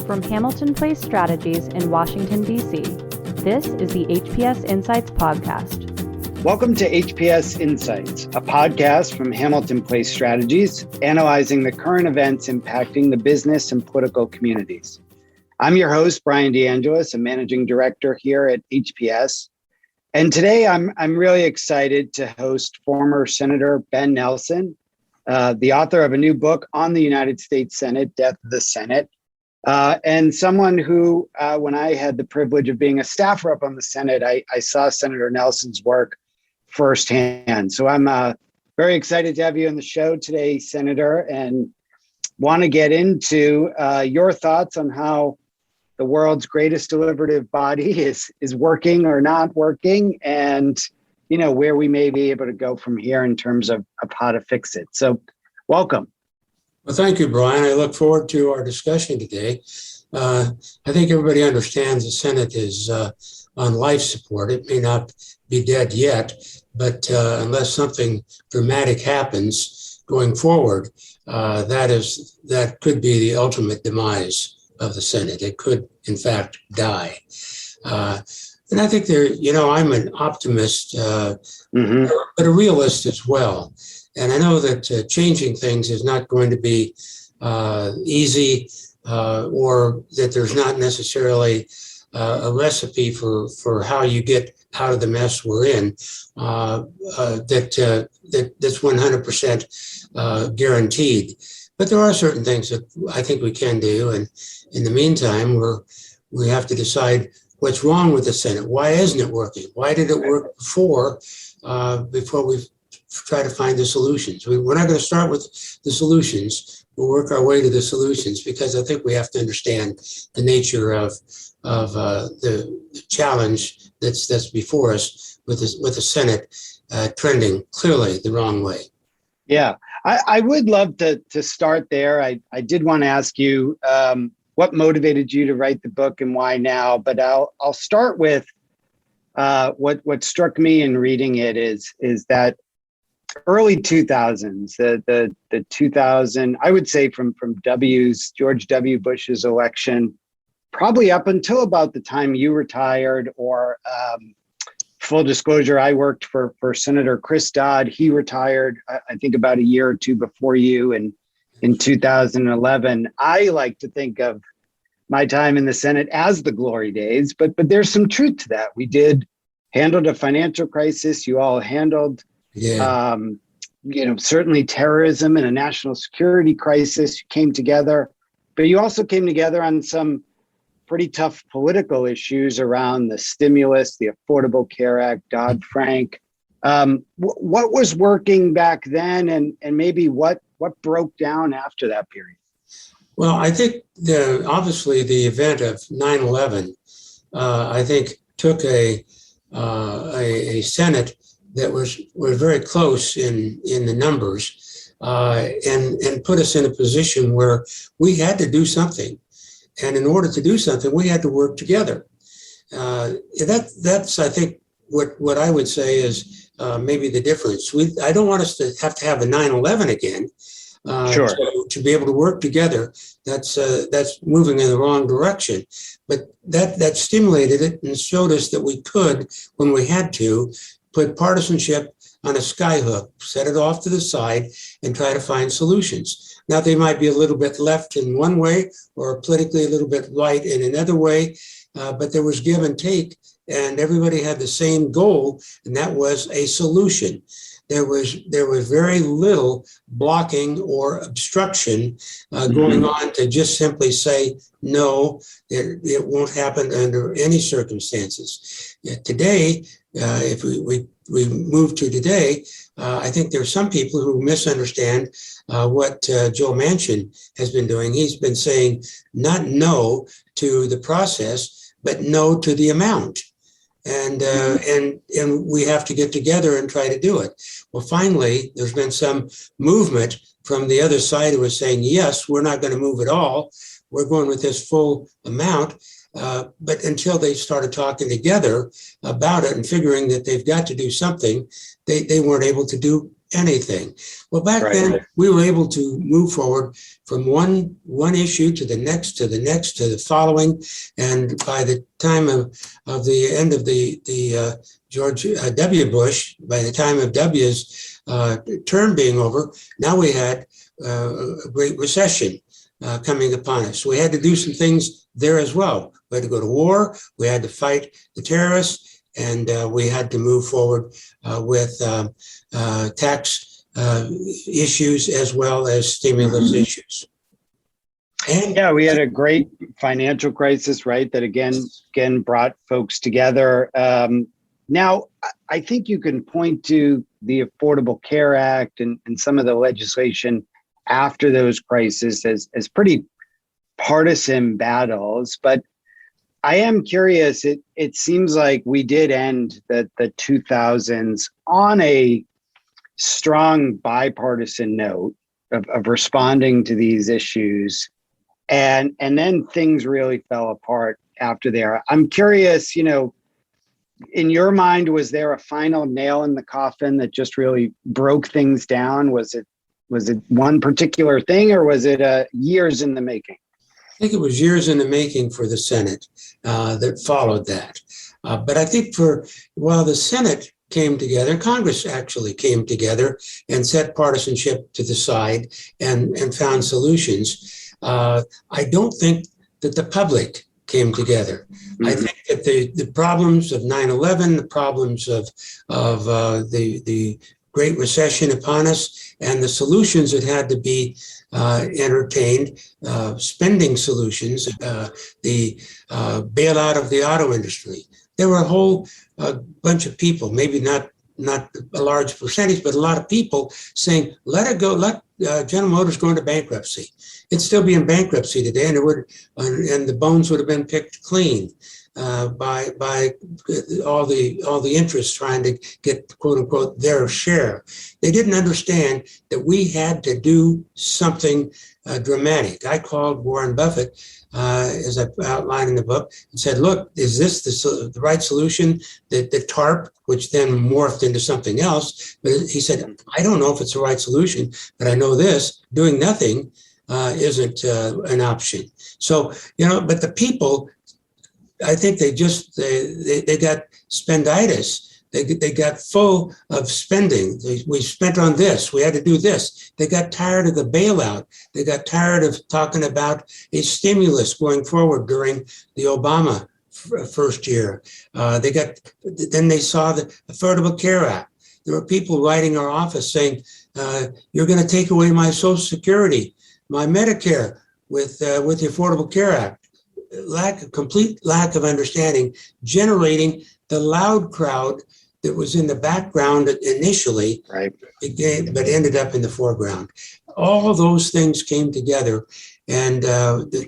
From Hamilton Place Strategies in Washington, D.C., this is the HPS Insights Podcast. Welcome to HPS Insights, a podcast from Hamilton Place Strategies, analyzing the current events impacting the business and political communities. I'm your host, Brian DeAngelis, a managing director here at HPS. And today I'm really excited to host former Senator Ben Nelson, the author of a new book on the United States Senate, Death of the Senate, and someone who, when I had the privilege of being a staff rep on the Senate, I saw Senator Nelson's work firsthand. So I'm very excited to have you on the show today, Senator, and want to get into your thoughts on how the world's greatest deliberative body is working or not working, and where we may be able to go from here in terms of how to fix it. So welcome. Well, thank you, Brian. I look forward to our discussion today. I think everybody understands the Senate is on life support. It may not be dead yet, but unless something dramatic happens going forward, that could be the ultimate demise of the Senate. It could, in fact, die. And I think I'm an optimist, but a realist as well. And I know that changing things is not going to be easy, or that there's not necessarily a recipe for how you get out of the mess we're in. That's 100% guaranteed. But there are certain things that I think we can do. And in the meantime, we have to decide what's wrong with the Senate. Why isn't it working? Why did it work before we try to find the solutions? We're not going to start with the solutions. We'll work our way to the solutions, because I think we have to understand the nature of the challenge that's before us with the Senate trending clearly the wrong way. Yeah, I would love to start there. I did want to ask you what motivated you to write the book and why now, but I'll start with what struck me in reading it is that early 2000s, the 2000, I would say from George W. Bush's election, probably up until about the time you retired, or full disclosure, I worked for Senator Chris Dodd. He retired, I think, about a year or two before you in 2011. I like to think of my time in the Senate as the glory days, but there's some truth to that. We handled a financial crisis. You all handled certainly terrorism and a national security crisis. You came together, but you also came together on some pretty tough political issues around the stimulus, the Affordable Care Act, Dodd-Frank. What was working back then, and maybe what broke down after that period? Well, I think obviously the event of 9/11, I think took a Senate that was very close in the numbers, and put us in a position where we had to do something. And in order to do something, we had to work together. That's I think what I would say is maybe the difference. I don't want us to have a 9/11 again. Sure. To be able to work together, that's moving in the wrong direction. But that stimulated it and showed us that we could, when we had to, put partisanship on a skyhook, set it off to the side, and try to find solutions. Now, they might be a little bit left in one way, or politically a little bit right in another way, but there was give and take, and everybody had the same goal, and that was a solution. There was very little blocking or obstruction going on to just simply say, no, it won't happen under any circumstances. Today, if we move to today, I think there are some people who misunderstand what Joe Manchin has been doing. He's been saying not no to the process, but no to the amount. And we have to get together and try to do it. Well, finally, there's been some movement from the other side who is saying, yes, we're not going to move at all. We're going with this full amount. But until they started talking together about it and figuring that they've got to do something, they weren't able to do anything. Well, back Right. then we were able to move forward from one issue to the next, to the next, to the following. And by the time of the end of the George W. Bush, by the time of W's term being over, now we had a great recession coming upon us. So we had to do some things there as well. We had to go to war. We had to fight the terrorists, and we had to move forward with tax issues as well as stimulus issues. And Yeah, we had a great financial crisis, right? That again brought folks together. Now, I think you can point to the Affordable Care Act and some of the legislation after those crises as pretty partisan battles. But I am curious, it seems like we did end the 2000s on a strong bipartisan note of responding to these issues. And then things really fell apart after there. I'm curious, in your mind, was there a final nail in the coffin that just really broke things down? Was it one particular thing, or was it years in the making? I think it was years in the making for the Senate that followed that. But I think while the Senate came together, Congress actually came together and set partisanship to the side and found solutions. I don't think that the public came together. Mm-hmm. I think that the problems of 9/11, the problems of the Great Recession upon us, and the solutions that had to be entertained, spending solutions, the bailout of the auto industry. There were a whole bunch of people, maybe not a large percentage, but a lot of people saying, let it go, let General Motors go into bankruptcy. It'd still be in bankruptcy today, and and the bones would have been picked clean by all the interests trying to get, quote unquote, their share. They didn't understand that we had to do something dramatic. I called Warren Buffett, as I outlined in the book, and said, look, is this the right solution? The TARP, which then morphed into something else. But he said, I don't know if it's the right solution, but I know this: doing nothing isn't an option. So, but the people, I think they got spenditis. They got full of spending. We spent on this. We had to do this. They got tired of the bailout. They got tired of talking about a stimulus going forward during the Obama first year. Then they saw the Affordable Care Act. There were people writing our office saying, "You're going to take away my Social Security, my Medicare with the Affordable Care Act." Complete lack of understanding, generating the loud crowd that was in the background initially, right, but ended up in the foreground. All those things came together, and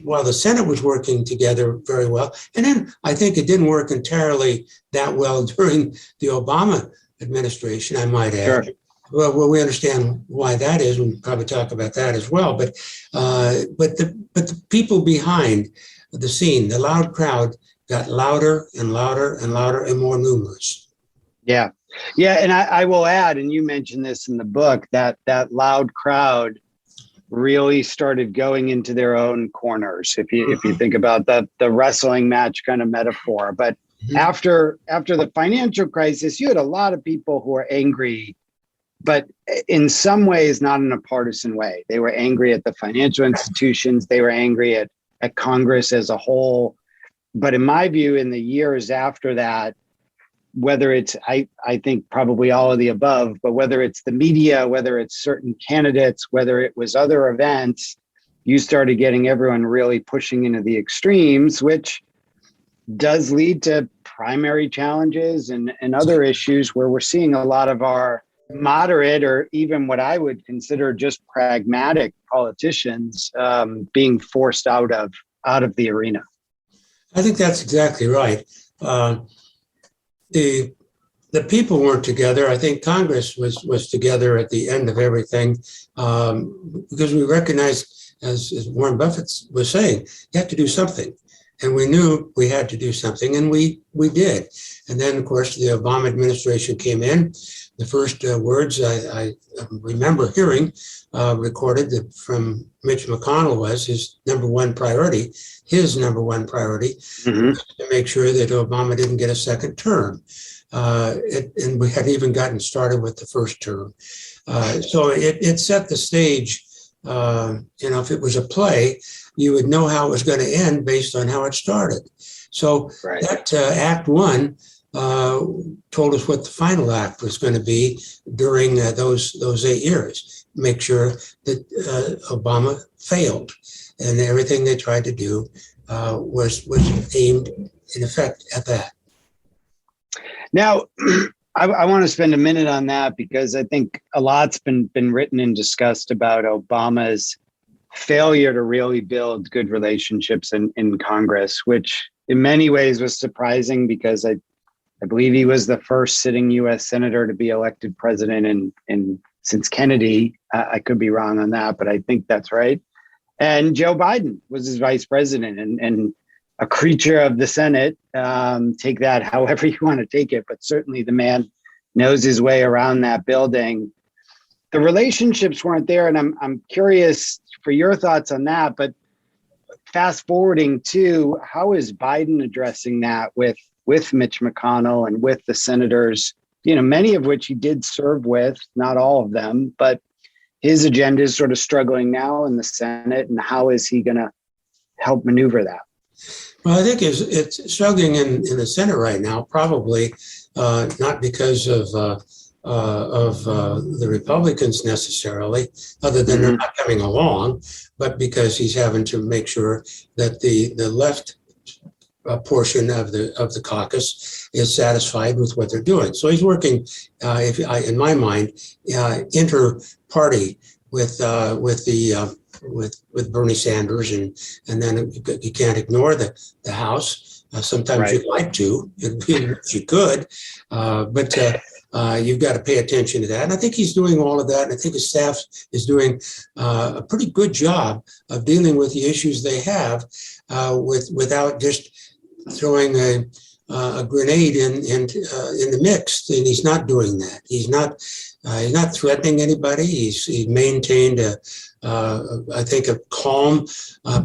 while the Senate was working together very well, and then I think it didn't work entirely that well during the Obama administration, I might add. Sure. Well, we understand why that is. We'll probably talk about that as well. But the people behind the scene, the loud crowd, got louder and louder and louder and more numerous. Yeah. And I will add, and you mentioned this in the book, that loud crowd really started going into their own corners. If you think about the wrestling match kind of metaphor, but after the financial crisis, you had a lot of people who were angry, but in some ways not in a partisan way. They were angry at the financial institutions. They were angry at Congress as a whole. But in my view, in the years after that, whether it's, I think probably all of the above, but whether it's the media, whether it's certain candidates, whether it was other events, you started getting everyone really pushing into the extremes, which does lead to primary challenges and other issues where we're seeing a lot of our moderate, or even what I would consider just pragmatic politicians being forced out of the arena. I think that's exactly right. The people weren't together. I think Congress was together at the end of everything because we recognized, as Warren Buffett was saying, you have to do something. and we knew we had to do something, and we did. And then, of course, the Obama administration came in. The first words I remember hearing recorded from Mitch McConnell was his number one priority Mm-hmm. to make sure that Obama didn't get a second term. And we hadn't even gotten started with the first term. So it set the stage. If it was a play, you would know how it was going to end based on how it started. So Right. that Act One told us what the final act was going to be during those 8 years. Make sure that Obama failed, and everything they tried to do was aimed, in effect, at that. Now, I want to spend a minute on that because I think a lot's been written and discussed about Obama's failure to really build good relationships in Congress, which in many ways was surprising because I believe he was the first sitting U.S. senator to be elected president since Kennedy. I could be wrong on that, but I think that's right. And Joe Biden was his vice president and a creature of the Senate. Take that however you want to take it, but certainly the man knows his way around that building. The relationships weren't there, and I'm curious for your thoughts on that. But fast forwarding to, how is Biden addressing that with Mitch McConnell and with the senators, many of which he did serve with, not all of them, but his agenda is sort of struggling now in the Senate, and how is he going to help maneuver that? Well, I think it's struggling in the Senate right now, probably not because of the Republicans necessarily, other than they're not coming along, but because he's having to make sure that the left portion of the caucus is satisfied with what they're doing. So he's working, in my mind, inter-party with Bernie Sanders, and then you can't ignore the House. Sometimes Right. you'd like to, if you could, but you've got to pay attention to that. And I think he's doing all of that. And I think his staff is doing a pretty good job of dealing with the issues they have without just throwing a grenade in the mix. And he's not doing that. He's not threatening anybody. He's maintained I think a calm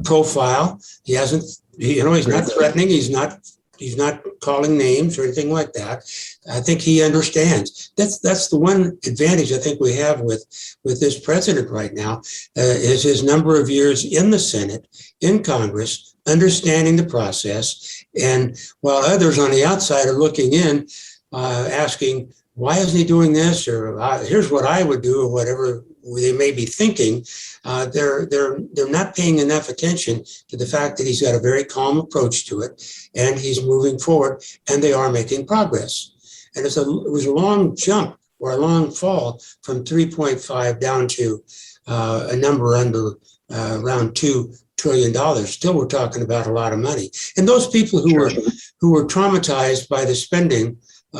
profile. He hasn't. He's not threatening. He's not calling names or anything like that. I think he understands. That's the one advantage I think we have with this president right now is his number of years in the Senate, in Congress, understanding the process. And while others on the outside are looking in, asking, why isn't he doing this? Or here's what I would do, or whatever they may be thinking, they're not paying enough attention to the fact that he's got a very calm approach to it, and he's moving forward, and they are making progress. And it was a long jump or a long fall from 3.5 down to a number under around $2 trillion. Still, we're talking about a lot of money. And those people who were traumatized by the spending,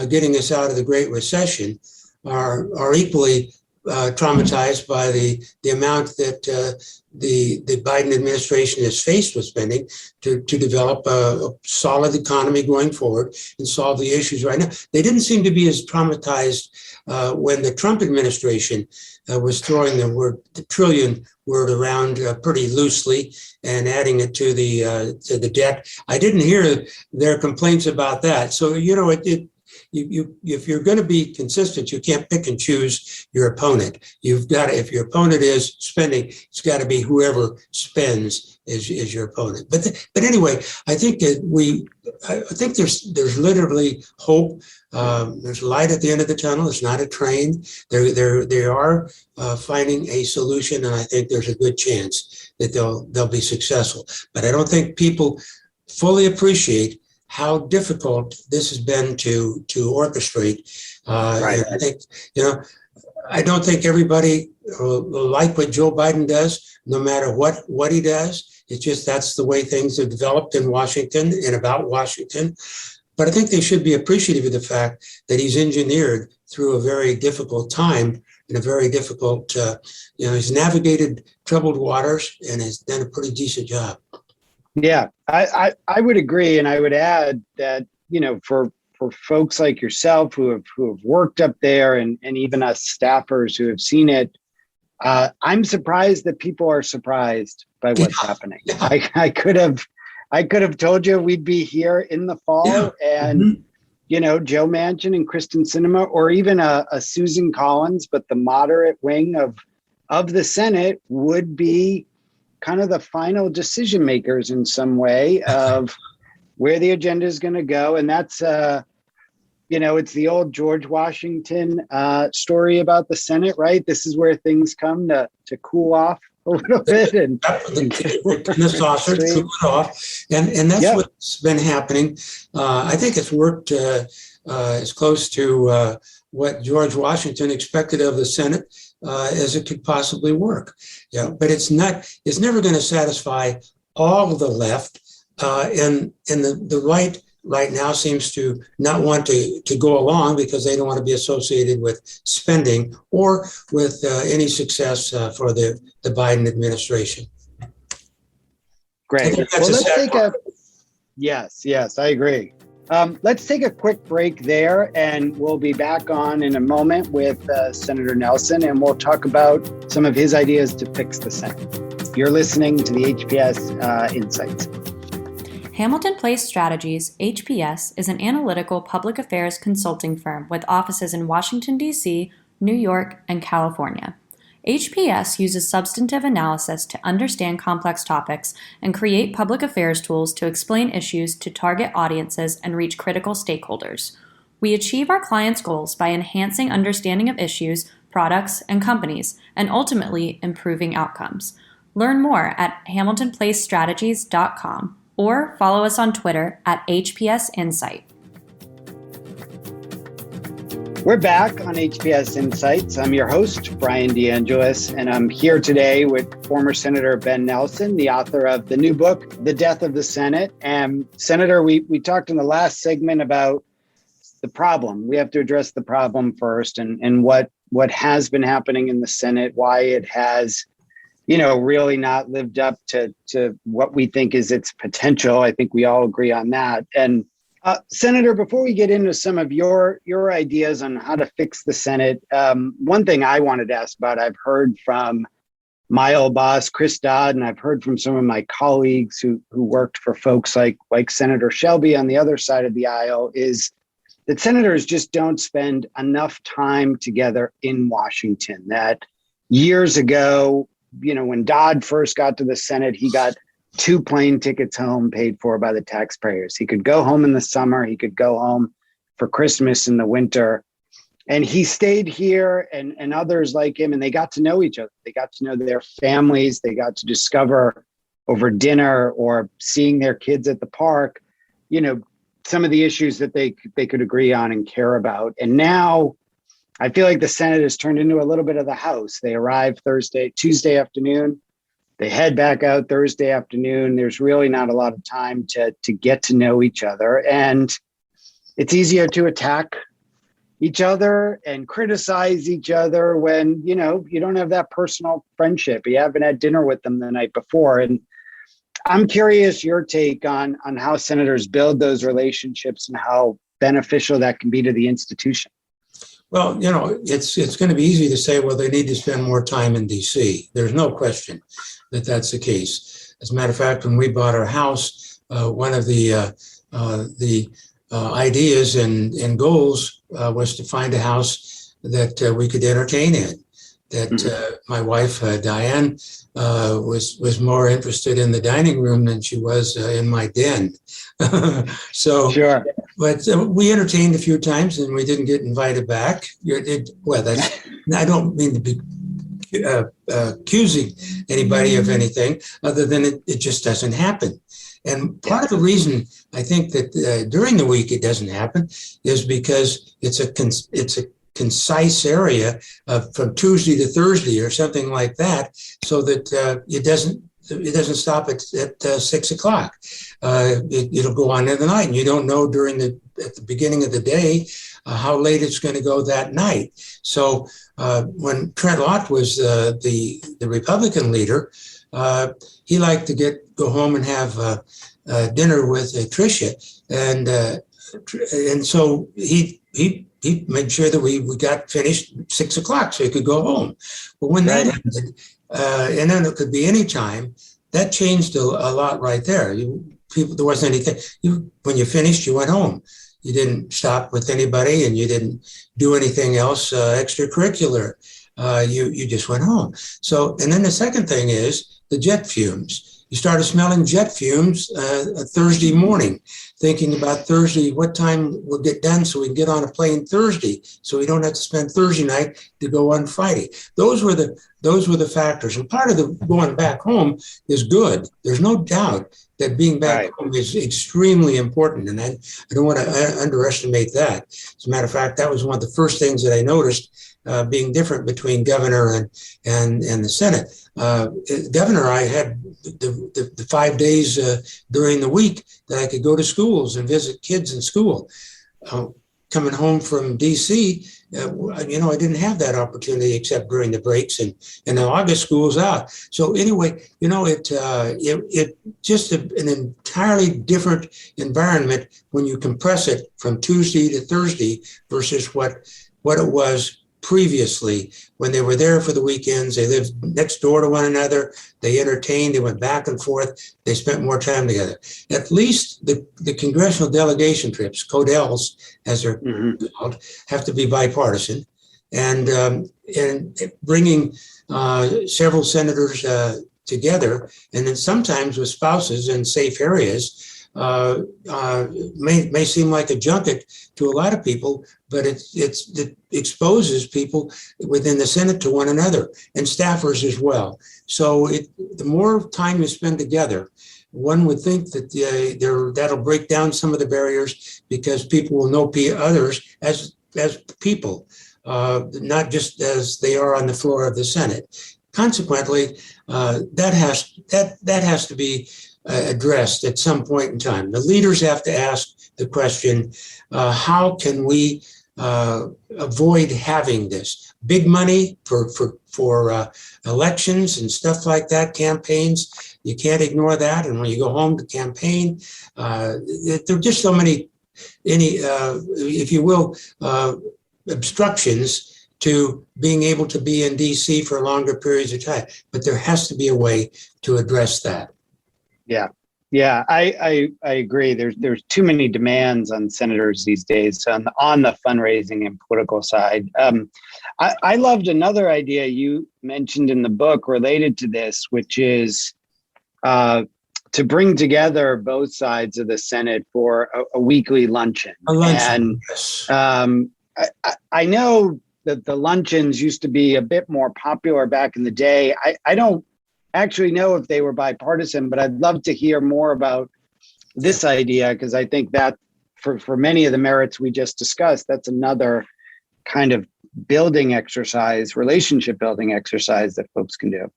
getting us out of the Great Recession, are equally traumatized by the amount that the Biden administration is faced with spending to develop a solid economy going forward and solve the issues right now. They didn't seem to be as traumatized when the Trump administration was throwing the trillion word around pretty loosely and adding it to the debt. I didn't hear their complaints about that. So, if you're going to be consistent, you can't pick and choose your opponent. You've got to, if your opponent is spending, it's got to be whoever spends is your opponent. But anyway, I think that I think there's literally hope. There's light at the end of the tunnel. It's not a train. They are finding a solution, and I think there's a good chance that they'll be successful. But I don't think people fully appreciate how difficult this has been to orchestrate. Right. And I think, I don't think everybody will like what Joe Biden does, no matter what he does. It's just that's the way things are developed in Washington and about Washington. But I think they should be appreciative of the fact that he's engineered through a very difficult time and a very difficult, he's navigated troubled waters and has done a pretty decent job. Yeah, I would agree. And I would add that, for folks like yourself who have worked up there and even us staffers who have seen it, I'm surprised that people are surprised by what's happening. Yeah. I could have told you we'd be here in the fall and Joe Manchin and Kristen Sinema, or even a Susan Collins, but the moderate wing of the Senate would be kind of the final decision makers in some way of where the agenda is going to go. And that's, it's the old George Washington story about the Senate, right? This is where things come to cool off a little bit. And the saucer, cool it off. And that's what's been happening. I think it's worked as close to what George Washington expected of the Senate as it could possibly work. Yeah, but it's never going to satisfy all of the left, and the right now seems to not want to go along because they don't want to be associated with spending or with any success for the Biden administration. Great. Well, let's take yes, I agree. Let's take a quick break there, and we'll be back on in a moment with Senator Nelson, and we'll talk about some of his ideas to fix the Senate. You're listening to the HPS Insights. Hamilton Place Strategies, HPS, is an analytical public affairs consulting firm with offices in Washington, D.C., New York, and California. HPS uses substantive analysis to understand complex topics and create public affairs tools to explain issues to target audiences and reach critical stakeholders. We achieve our clients' goals by enhancing understanding of issues, products, and companies, and ultimately improving outcomes. Learn more at hamiltonplacestrategies.com or follow us on Twitter at HPS Insight. We're back on HPS Insights. I'm your host, Brian DeAngelis, and I'm here today with former Senator Ben Nelson, the author of the new book, The Death of the Senate. And Senator, we talked in the last segment about the problem. We have to address the problem first and what has been happening in the Senate, why it has, really not lived up to what we think is its potential. I think we all agree on that. And Senator, before we get into some of your ideas on how to fix the Senate, one thing I wanted to ask about, I've heard from my old boss, Chris Dodd, and I've heard from some of my colleagues who worked for folks like Senator Shelby on the other side of the aisle, is that senators just don't spend enough time together in Washington. That years ago, when Dodd first got to the Senate, he got 2 plane tickets home paid for by the taxpayers. He could go home in the summer. He could go home for Christmas in the winter. And he stayed here and others like him, and they got to know each other. They got to know their families. They got to discover over dinner or seeing their kids at the park, some of the issues that they could agree on and care about. And now I feel like the Senate has turned into a little bit of the House. They arrive Tuesday afternoon. They head back out Thursday afternoon. There's really not a lot of time to get to know each other. And it's easier to attack each other and criticize each other when, you don't have that personal friendship. You haven't had dinner with them the night before. And I'm curious your take on how senators build those relationships and how beneficial that can be to the institution. Well, it's going to be easy to say, well, they need to spend more time in D.C. There's no question that that's the case. As a matter of fact, when we bought our house, one of the ideas and goals was to find a house that we could entertain in. That my wife, Diane, was more interested in the dining room than she was in my den. So, sure. But we entertained a few times and we didn't get invited back. I don't mean to be accusing anybody of anything other than it just doesn't happen. And part of the reason I think that during the week it doesn't happen is because it's a concise area from Tuesday to Thursday or something like that, so that it doesn't stop at 6 o'clock. It'll go on in the night, and you don't know at the beginning of the day how late it's going to go that night. So when Trent Lott was the Republican leader, he liked to go home and have dinner with Tricia, and so he made sure that we got finished 6 o'clock so he could go home. But when that ended, and then it could be any time, that changed a lot right there. There wasn't anything. When you finished, you went home. You didn't stop with anybody, and you didn't do anything else extracurricular. You just went home. So, and then the second thing is the jet fumes. You started smelling jet fumes Thursday morning, thinking about Thursday, what time we'll get done so we can get on a plane Thursday, so we don't have to spend Thursday night to go on Friday. Those were the factors. And part of the going back home is good. There's no doubt that being back home is extremely important, and I don't want to underestimate that. As a matter of fact, that was one of the first things that I noticed being different between governor and the Senate. Governor, I had the 5 days during the week that I could go to schools and visit kids in school. Coming home from DC, I didn't have that opportunity except during the breaks, and in August school's out. So anyway, it just an entirely different environment when you compress it from Tuesday to Thursday versus what it was previously when they were there for the weekends. They lived next door to one another. They entertained. They went back and forth. They spent more time together. At least the congressional delegation trips, CODELs, as they're called, have to be bipartisan, and bringing several senators together, and then sometimes with spouses in safe areas. May seem like a junket to a lot of people, but it exposes people within the Senate to one another and staffers as well. So the more time you spend together, one would think that that'll break down some of the barriers, because people will know others as people, not just as they are on the floor of the Senate. Consequently, that has to be addressed at some point in time. The leaders have to ask the question, how can we avoid having this big money for elections and stuff like that, campaigns? You can't ignore that. And when you go home to campaign, there are just so many, if you will, obstructions to being able to be in DC for longer periods of time. But there has to be a way to address that. Yeah, I agree. There's too many demands on senators these days on the fundraising and political side. I loved another idea you mentioned in the book related to this, which is to bring together both sides of the Senate for a weekly luncheon. And yes. I know that the luncheons used to be a bit more popular back in the day. I don't actually know if they were bipartisan, but I'd love to hear more about this idea, because I think that for many of the merits we just discussed, that's another kind of relationship building exercise that folks can do.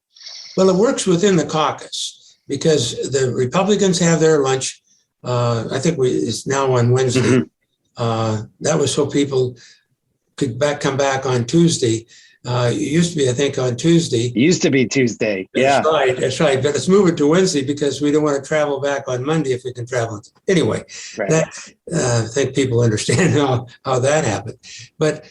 Well, it works within the caucus because the Republicans have their lunch. I think it's now on Wednesday. That was so people could come back on Tuesday. It used to be, I think, on Tuesday. It used to be Tuesday. That's right. But let's move it to Wednesday because we don't want to travel back on Monday if we can travel. Anyway, I think people understand how that happened. But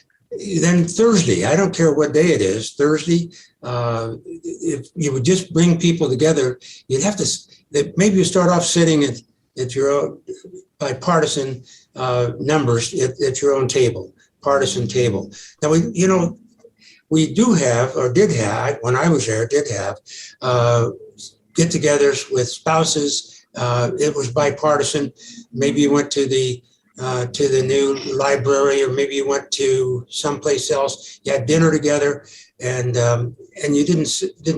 then Thursday, I don't care what day it is, Thursday, if you would just bring people together, you'd have to, maybe you start off sitting at your own bipartisan numbers at your own table, partisan table. Now, we do have, or did have, when I was there, did have get-togethers with spouses. It was bipartisan. Maybe you went to the new library, or maybe you went to someplace else. You had dinner together, and you didn't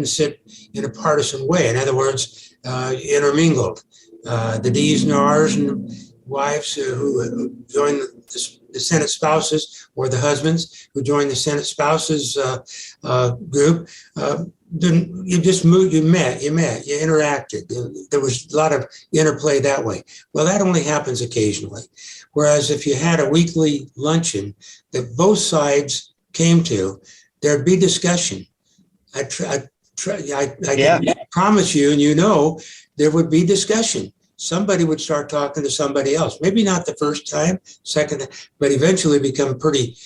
sit in a partisan way. In other words, you intermingled. The D's and R's and wives who joined the Senate spouses, or the husbands who joined the Senate spouses group. You just moved, you met, you interacted. There was a lot of interplay that way. Well, that only happens occasionally. Whereas if you had a weekly luncheon that both sides came to, there'd be discussion. I I can promise you, and there would be discussion. Somebody would start talking to somebody else. Maybe not the first time, second, but eventually become pretty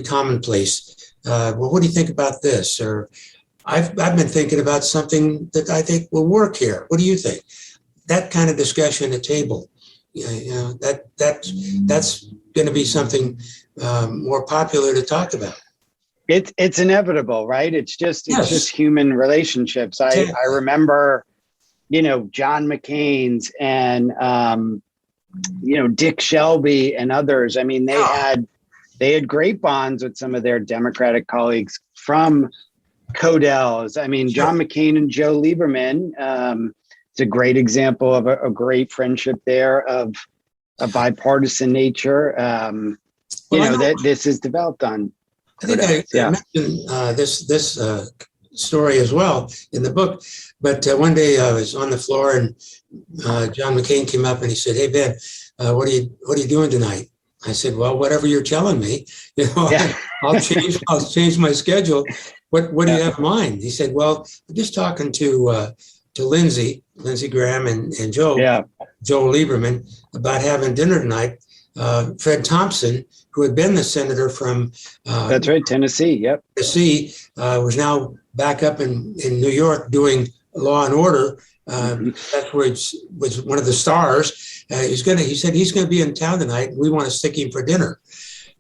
commonplace. Well, what do you think about this? Or I've been thinking about something that I think will work here. What do you think? That kind of discussion at table. That's going to be something more popular to talk about. It's inevitable, right? It's just human relationships. I remember, John McCain's and Dick Shelby and others. I mean, they had great bonds with some of their Democratic colleagues from Codell's. I mean, John McCain and Joe Lieberman. It's a great example of a great friendship there of a bipartisan nature. That this is developed on. I think I mentioned this story as well in the book. But one day I was on the floor and John McCain came up and he said, "Hey Ben, what are you doing tonight?" I said, "Well, whatever you're telling me, I'll change my schedule. What do you have in mind?" He said, "Well, I'm just talking to Lindsey Graham and Joe Lieberman about having dinner tonight. Fred Thompson, who had been the senator from that's right, Tennessee. Yep, Tennessee, was now back up in New York doing Law and Order. That's where it was one of the stars. He said he's going to be in town tonight. And we want to stick him for dinner."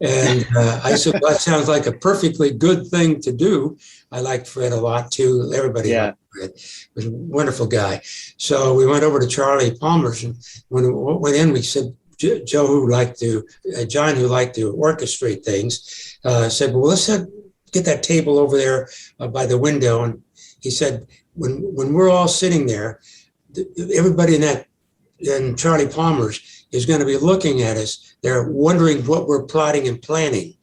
And I said, "Well, that sounds like a perfectly good thing to do." I liked Fred a lot too. Everybody liked Fred. He was a wonderful guy. So we went over to Charlie Palmer's, and when we went in, we said, John, who liked to orchestrate things, said, "Well, let's get that table over there by the window." And he said, when we're all sitting there, everybody in Charlie Palmer's is going to be looking at us. They're wondering what we're plotting and planning.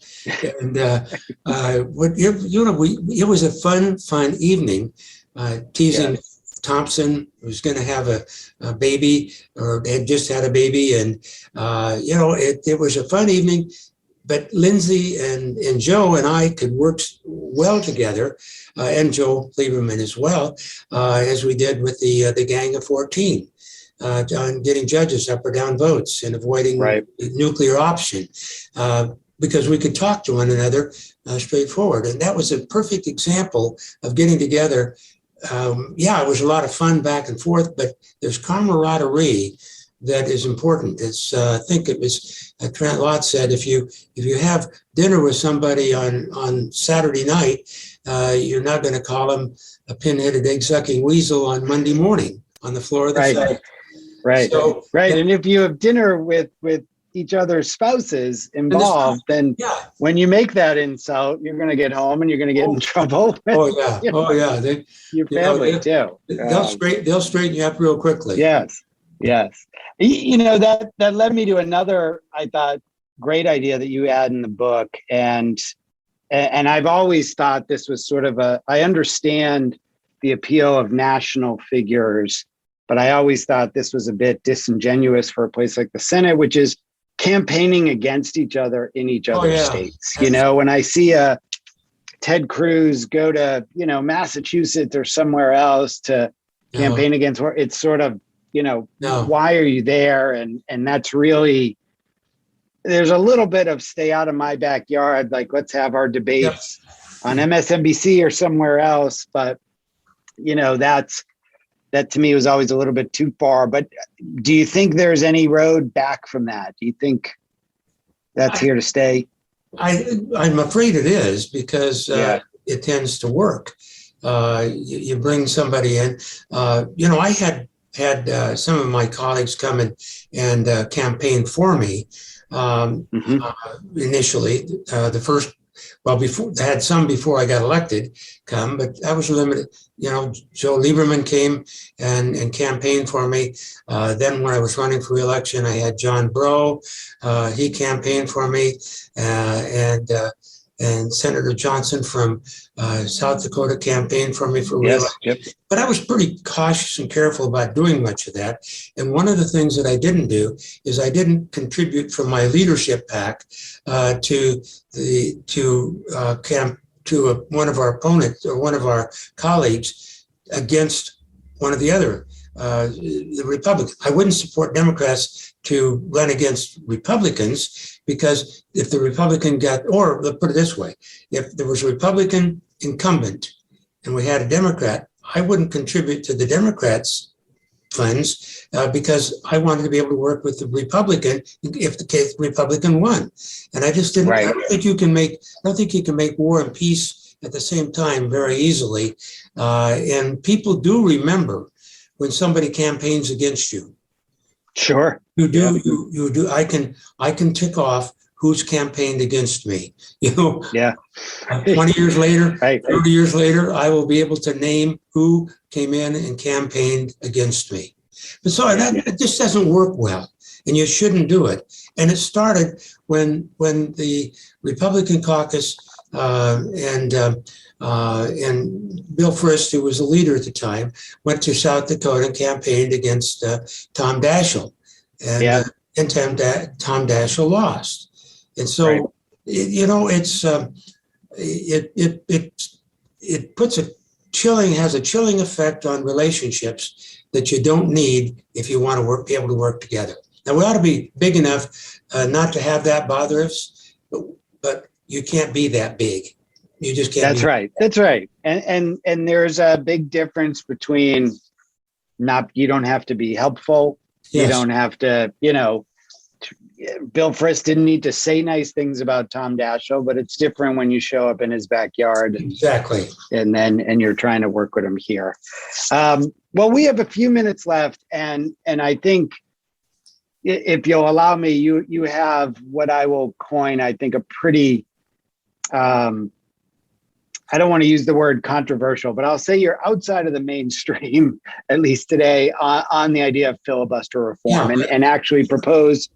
And it was a fun evening, teasing Thompson, who's going to have a baby or had just had a baby. And, it was a fun evening, but Lindsey and Joe and I could work well together, and Joe Lieberman as well, as we did with the Gang of 14, on getting judges up or down votes and avoiding the nuclear option, because we could talk to one another straightforward. And that was a perfect example of getting together. It was a lot of fun back and forth, but there's camaraderie that is important. It's I think it was Trent Lott said, if you have dinner with somebody on Saturday night, you're not going to call them a pin-headed egg-sucking weasel on Monday morning on the floor of the Senate. Right. So, and if you have dinner with each other's spouses involved, then when you make that insult, you're going to get home and you're going to get in trouble. Your family too. They'll straighten you up real quickly. Yes. That led me to another, I thought, great idea that you had in the book, and I've always thought this was sort of I understand the appeal of national figures, but I always thought this was a bit disingenuous for a place like the Senate, which is campaigning against each other in each other's states. When I see a Ted Cruz go to, Massachusetts or somewhere else to campaign against, it's sort of, why are you there? And that's really, there's a little bit of stay out of my backyard. Like, let's have our debates on MSNBC or somewhere else. But, that to me was always a little bit too far. But do you think there's any road back from that? Do you think that's here to stay? I'm afraid it is, because it tends to work. You bring somebody in. I had some of my colleagues come and campaign for me initially. Before I had some before I got elected come, but I was limited. Joe Lieberman came and campaigned for me. Then when I was running for re-election, I had John Breaux. He campaigned for me, and Senator Johnson from South Dakota campaigned for me for re-election. But I was pretty cautious and careful about doing much of that. And one of the things that I didn't do is I didn't contribute from my leadership pack to one of our opponents or one of our colleagues against one of the other, the Republicans. I wouldn't support Democrats to run against Republicans, because if the Republican or let's put it this way, if there was a Republican incumbent and we had a Democrat, I wouldn't contribute to the Democrats' funds because I wanted to be able to work with the Republican if the case Republican won. And I just didn't. Right. I don't think you can make war and peace at the same time very easily. And people do remember when somebody campaigns against you. Sure. You do. You do. I can tick off who's campaigned against me. Yeah. 20 years later, Right. 30 years later, I will be able to name who came in and campaigned against me. But so that just doesn't work well, and you shouldn't do it. And it started when the Republican caucus and Bill Frist, who was the leader at the time, went to South Dakota and campaigned against Tom Daschle, and Tom Daschle lost. And so, Right. It puts has a chilling effect on relationships that you don't need if you want to be able to work together. Now, we ought to be big enough not to have that bother us, but you can't be that big. You just can't. That's right. That's right. And there's a big difference between you don't have to be helpful. Yes. You don't have to, Bill Frist didn't need to say nice things about Tom Daschle, but it's different when you show up in his backyard. Exactly. And you're trying to work with him here. Well, we have a few minutes left, and I think if you'll allow me, you have what I will coin, I think, a pretty, I don't want to use the word controversial, but I'll say you're outside of the mainstream, at least today, on the idea of filibuster reform, and actually propose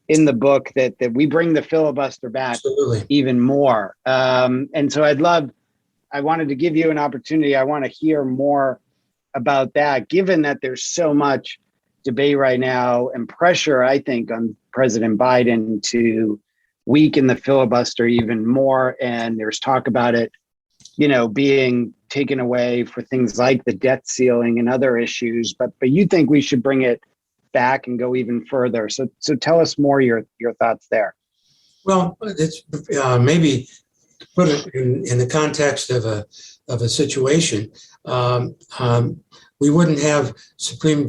in the book that we bring the filibuster back. Absolutely. Even more. And so I wanted to give you an opportunity. I want to hear more about that, given that there's so much debate right now and pressure, I think, on President Biden to weaken the filibuster even more. And there's talk about it, being taken away for things like the debt ceiling and other issues. But you think we should bring it back and go even further. So tell us more your thoughts there. Well, it's maybe to put it in the context of a situation. We wouldn't have Supreme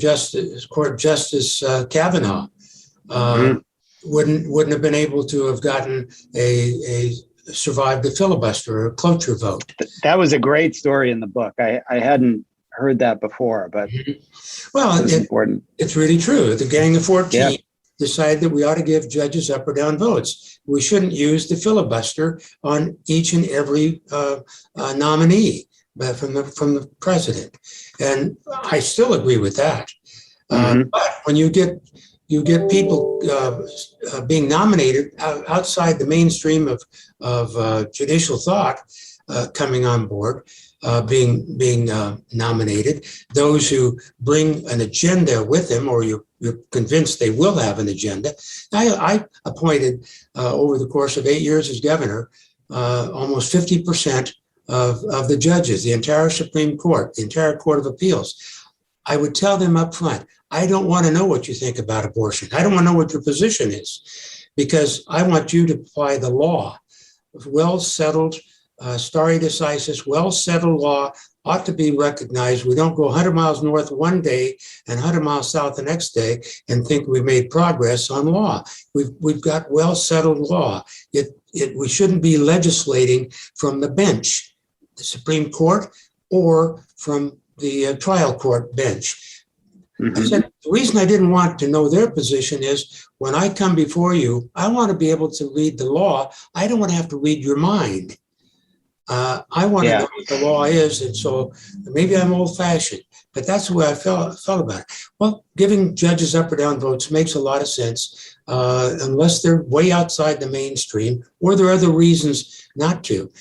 Court Justice Kavanaugh. Wouldn't have been able to have gotten survived the filibuster or cloture vote. That was a great story in the book. I hadn't heard that before, but it's important. It's really true. The Gang of 14 decided that we ought to give judges up or down votes. We shouldn't use the filibuster on each and every nominee from the president, and I still agree with that. But when you get people being nominated outside the mainstream of judicial thought coming on board, being nominated, those who bring an agenda with them, or you're convinced they will have an agenda. I appointed over the course of 8 years as governor, almost 50% of the judges, the entire Supreme Court, the entire Court of Appeals. I would tell them up front, I don't want to know what you think about abortion. I don't want to know what your position is, because I want you to apply the law. Well-settled, stare decisis, well-settled law ought to be recognized. We don't go 100 miles north one day and 100 miles south the next day and think we've made progress on law. We've got well-settled law. We shouldn't be legislating from the bench, the Supreme Court, or from the trial court bench. I said, the reason I didn't want to know their position is when I come before you, I want to be able to read the law. I don't want to have to read your mind. I want to know what the law is. And so maybe I'm old fashioned, but that's the way I felt about it. Well, giving judges up or down votes makes a lot of sense, unless they're way outside the mainstream or there are other reasons not to.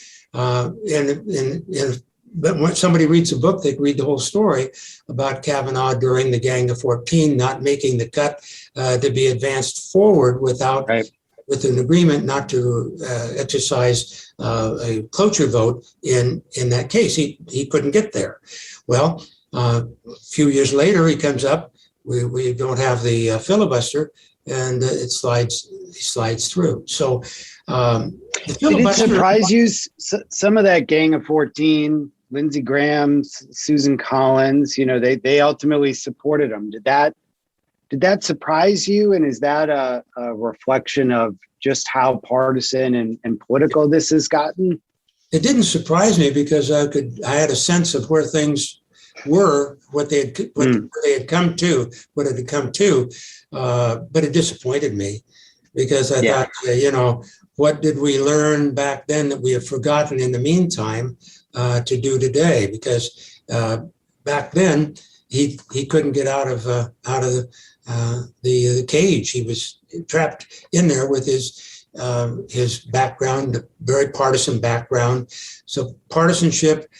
But when somebody reads a book, they can read the whole story about Kavanaugh during the Gang of 14 not making the cut to be advanced forward with an agreement not to exercise a cloture vote in that case. He couldn't get there. Well, A few years later, he comes up. We don't have the filibuster, and he slides through. So the Did it filibuster. surprise you, some of that Gang of 14, Lindsey Graham, Susan Collins, they ultimately supported him. Did that surprise you? And is that a reflection of just how partisan and political this has gotten? It didn't surprise me because I had a sense of where things were, what they had come to. But it disappointed me because I thought, what did we learn back then that we have forgotten in the meantime to do today? Because back then he couldn't get out of the cage. He was trapped in there with his background, very partisan background. So partisanship,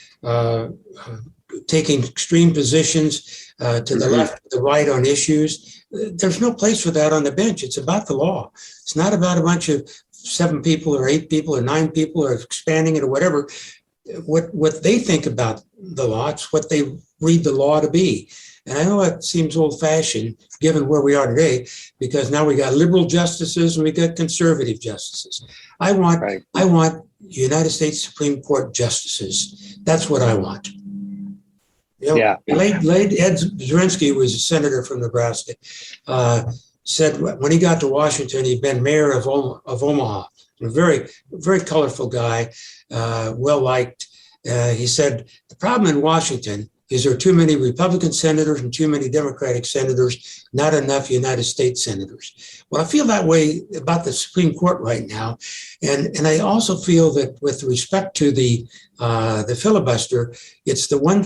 taking extreme positions to the left, the right on issues. There's no place for that on the bench. It's about the law. It's not about a bunch of 7 people or 8 people or 9 people or expanding it or whatever. What they think about the law, it's what they read the law to be. And I know it seems old-fashioned given where we are today, because now we got liberal justices and we got conservative justices. I want United States Supreme Court justices. That's what I want. Late Ed Zirinsky was a senator from Nebraska. Said when he got to Washington, he'd been mayor of Omaha. A very, very colorful guy, well liked. He said the problem in Washington is there are too many Republican senators and too many Democratic senators, not enough United States senators. Well, I feel that way about the Supreme Court right now. And I also feel that with respect to the filibuster, it's the one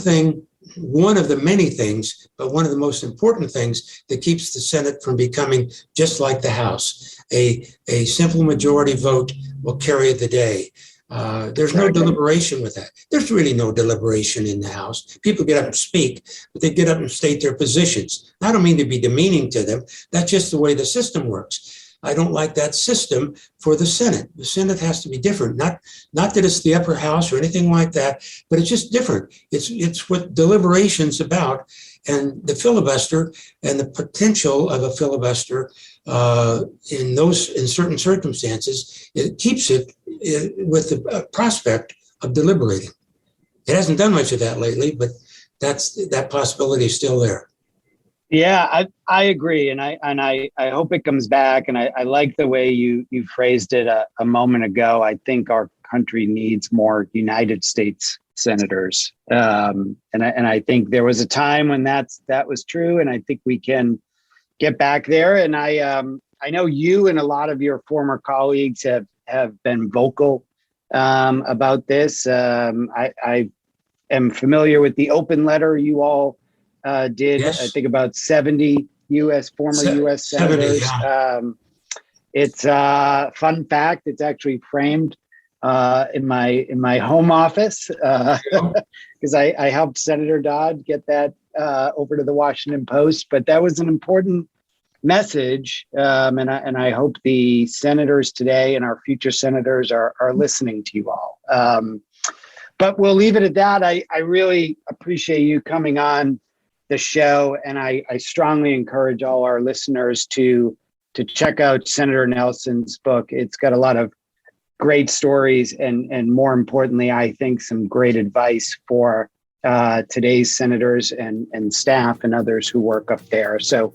of the many things, but one of the most important things that keeps the Senate from becoming just like the House. A simple majority vote will carry the day. There's no deliberation with that. There's really no deliberation in the House. People get up and speak, but they get up and state their positions. I don't mean to be demeaning to them. That's just the way the system works. I don't like that system for the Senate. The Senate has to be different. Not that it's the upper house or anything like that, but it's just different. It's what deliberation's about. And the filibuster and the potential of a filibuster in certain circumstances, it keeps it with the prospect of deliberating. It hasn't done much of that lately, but that possibility is still there. Yeah, I agree, and I hope it comes back. And I like the way you phrased it a moment ago. I think our country needs more United States senators, and I think there was a time when that was true, and I think we can get back there. And I know you and a lot of your former colleagues have been vocal about this. I am familiar with the open letter you all did. Yes. I think about 70 former U.S. senators. 70, yeah. It's a fun fact. It's actually framed in my home office because I helped Senator Dodd get that over to the Washington Post. But that was an important message, and I hope the senators today and our future senators are listening to you all. But we'll leave it at that. I really appreciate you coming on the show, and I strongly encourage all our listeners to check out Senator Nelson's book. It's got a lot of great stories and more importantly, I think some great advice for today's senators and staff and others who work up there. So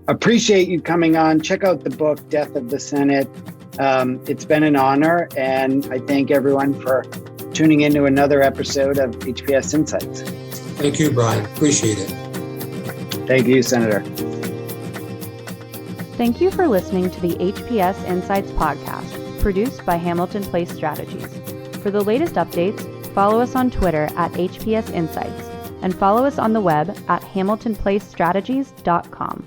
appreciate you coming on. Check out the book, Death of the Senate. It's been an honor, and I thank everyone for tuning into another episode of HPS Insights. Thank you, Brian. Appreciate it. Thank you, Senator. Thank you for listening to the HPS Insights podcast, produced by Hamilton Place Strategies. For the latest updates, follow us on Twitter at HPS Insights and follow us on the web at hamiltonplacestrategies.com.